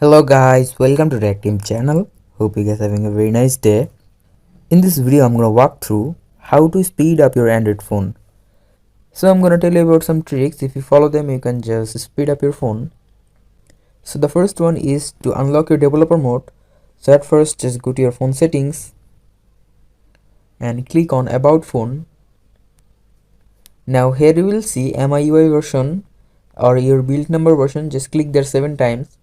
Hello guys, welcome to Tech Team channel. Hope you guys are having a very nice day. In this video I'm gonna walk through how to speed up your Android phone. So I'm gonna tell you about some tricks. If you follow them you can just speed up your phone. So the first one is to unlock your developer mode. So at first just go to your phone settings and click on about phone. Now here you will see MIUI version or your build number version. Just click there 7 times.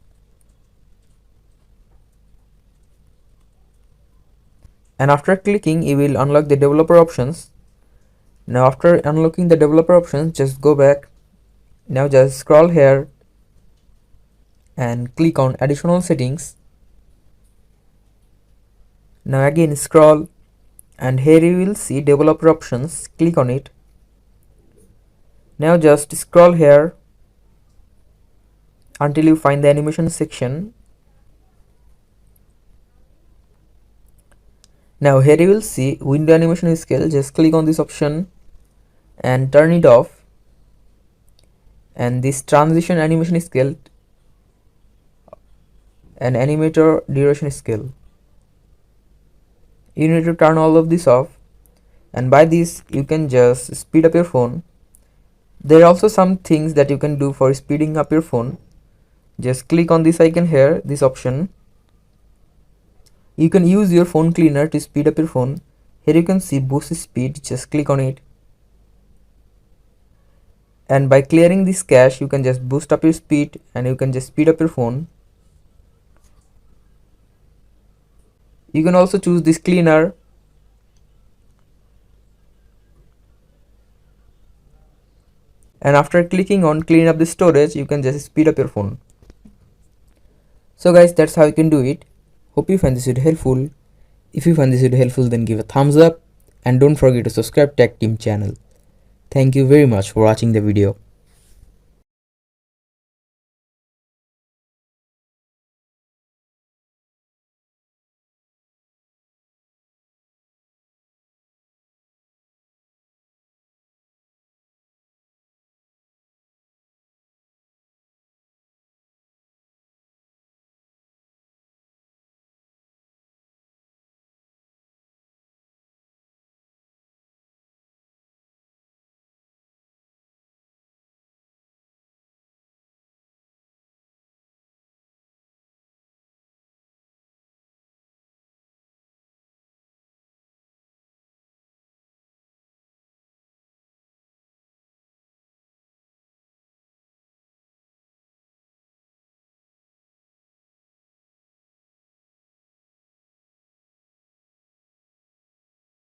And after clicking you will unlock the developer options. Now after unlocking the developer options, just go back. Now just scroll here and click on additional settings. Now again scroll and here you will see developer options. Click on it. Now just scroll here until you find the animation section. Now here you will see window animation scale. Just click on this option and turn it off. And this transition animation scale and animator duration scale, you need to turn all of this off, and by this you can just speed up your phone. There are also some things that you can do for speeding up your phone. Just click on this icon here, this option. You can use your phone cleaner to speed up your phone. Here you can see boost speed. Just click on it, and by clearing this cache you can just boost up your speed and you can just speed up your phone. You can also choose this cleaner, and after clicking on clean up the storage you can just speed up your phone. So guys, that's how you can do it. Hope you find this video helpful. If you find this video helpful, then give a thumbs up and don't forget to subscribe Tech Team channel. Thank you very much for watching the video.